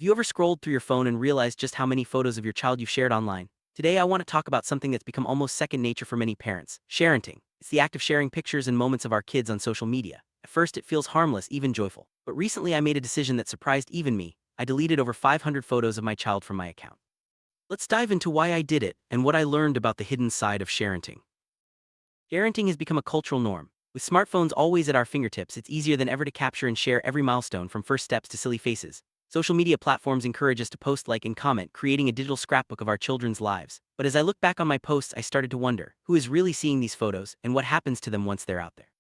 Have you ever scrolled through your phone and realized just how many photos of your child you've shared online? Today, I want to talk about something that's become almost second nature for many parents: sharenting. It's the act of sharing pictures and moments of our kids on social media. At first, it feels harmless, even joyful. But recently, I made a decision that surprised even me. I deleted over 500 photos of my child from my account. Let's dive into why I did it and what I learned about the hidden side of sharenting. Sharenting has become a cultural norm. With smartphones always at our fingertips, it's easier than ever to capture and share every milestone, from first steps to silly faces. Social media platforms encourage us to post, like, and comment, creating a digital scrapbook of our children's lives. But as I look back on my posts, I started to wonder, who is really seeing these photos, and what happens to them once they're out there?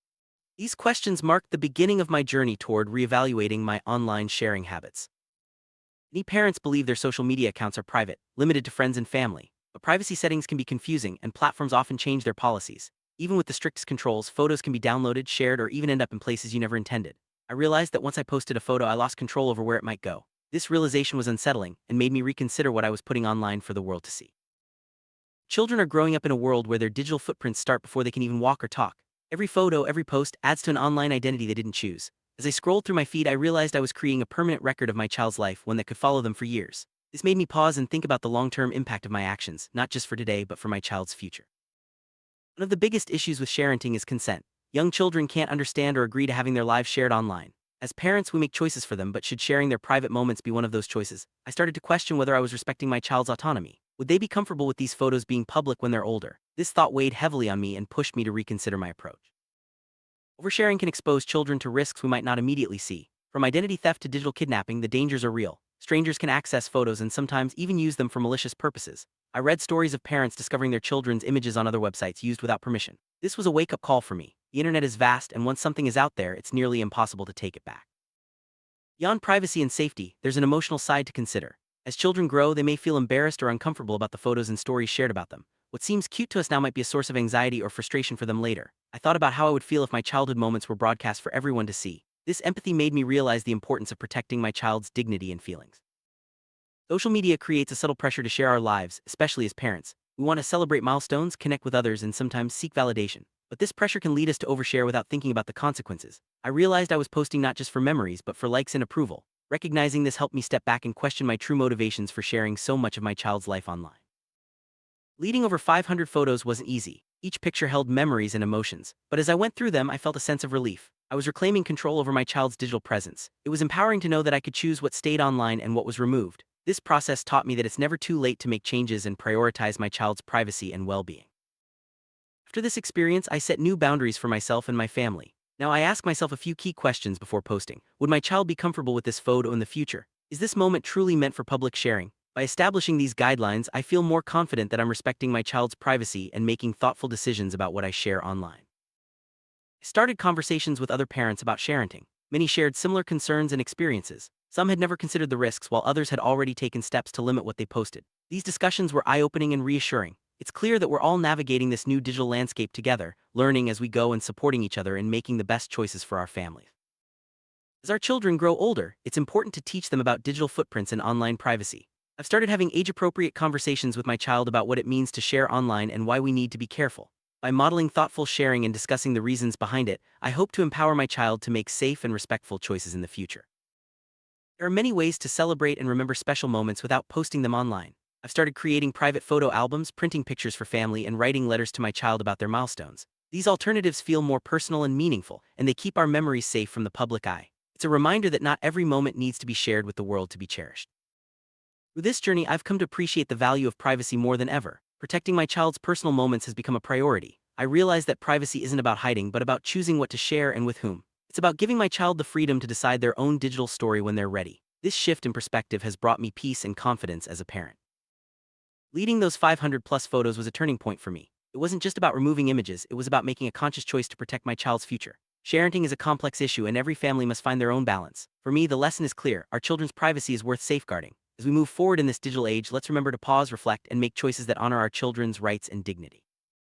These questions marked the beginning of my journey toward reevaluating my online sharing habits. Many parents believe their social media accounts are private, limited to friends and family. But privacy settings can be confusing, and platforms often change their policies. Even with the strictest controls, photos can be downloaded, shared, or even end up in places you never intended. I realized that once I posted a photo, I lost control over where it might go. This realization was unsettling and made me reconsider what I was putting online for the world to see. Children are growing up in a world where their digital footprints start before they can even walk or talk. Every photo, every post adds to an online identity they didn't choose. As I scrolled through my feed, I realized I was creating a permanent record of my child's life, one that could follow them for years. This made me pause and think about the long-term impact of my actions, not just for today but for my child's future. One of the biggest issues with sharenting is consent. Young children can't understand or agree to having their lives shared online. As parents, we make choices for them, but should sharing their private moments be one of those choices? I started to question whether I was respecting my child's autonomy. Would they be comfortable with these photos being public when they're older? This thought weighed heavily on me and pushed me to reconsider my approach. Oversharing can expose children to risks we might not immediately see. From identity theft to digital kidnapping, the dangers are real. Strangers can access photos and sometimes even use them for malicious purposes. I read stories of parents discovering their children's images on other websites used without permission. This was a wake-up call for me. The internet is vast, and once something is out there, it's nearly impossible to take it back. Beyond privacy and safety, there's an emotional side to consider. As children grow, they may feel embarrassed or uncomfortable about the photos and stories shared about them. What seems cute to us now might be a source of anxiety or frustration for them later. I thought about how I would feel if my childhood moments were broadcast for everyone to see. This empathy made me realize the importance of protecting my child's dignity and feelings. Social media creates a subtle pressure to share our lives, especially as parents. We want to celebrate milestones, connect with others, and sometimes seek validation. But this pressure can lead us to overshare without thinking about the consequences. I realized I was posting not just for memories but for likes and approval. Recognizing this helped me step back and question my true motivations for sharing so much of my child's life online. Leading over 500 photos wasn't easy. Each picture held memories and emotions, but as I went through them, I felt a sense of relief. I was reclaiming control over my child's digital presence. It was empowering to know that I could choose what stayed online and what was removed. This process taught me that it's never too late to make changes and prioritize my child's privacy and well-being. After this experience, I set new boundaries for myself and my family. Now I ask myself a few key questions before posting. Would my child be comfortable with this photo in the future? Is this moment truly meant for public sharing? By establishing these guidelines, I feel more confident that I'm respecting my child's privacy and making thoughtful decisions about what I share online. I started conversations with other parents about sharenting. Many shared similar concerns and experiences. Some had never considered the risks, while others had already taken steps to limit what they posted. These discussions were eye-opening and reassuring. It's clear that we're all navigating this new digital landscape together, learning as we go and supporting each other in making the best choices for our families. As our children grow older, it's important to teach them about digital footprints and online privacy. I've started having age-appropriate conversations with my child about what it means to share online and why we need to be careful. By modeling thoughtful sharing and discussing the reasons behind it, I hope to empower my child to make safe and respectful choices in the future. There are many ways to celebrate and remember special moments without posting them online. I've started creating private photo albums, printing pictures for family, and writing letters to my child about their milestones. These alternatives feel more personal and meaningful, and they keep our memories safe from the public eye. It's a reminder that not every moment needs to be shared with the world to be cherished. Through this journey, I've come to appreciate the value of privacy more than ever. Protecting my child's personal moments has become a priority. I realize that privacy isn't about hiding, but about choosing what to share and with whom. It's about giving my child the freedom to decide their own digital story when they're ready. This shift in perspective has brought me peace and confidence as a parent. Leading those 500+ photos was a turning point for me. It wasn't just about removing images, it was about making a conscious choice to protect my child's future. Sharenting is a complex issue, and every family must find their own balance. For me, the lesson is clear: our children's privacy is worth safeguarding. As we move forward in this digital age, let's remember to pause, reflect, and make choices that honor our children's rights and dignity.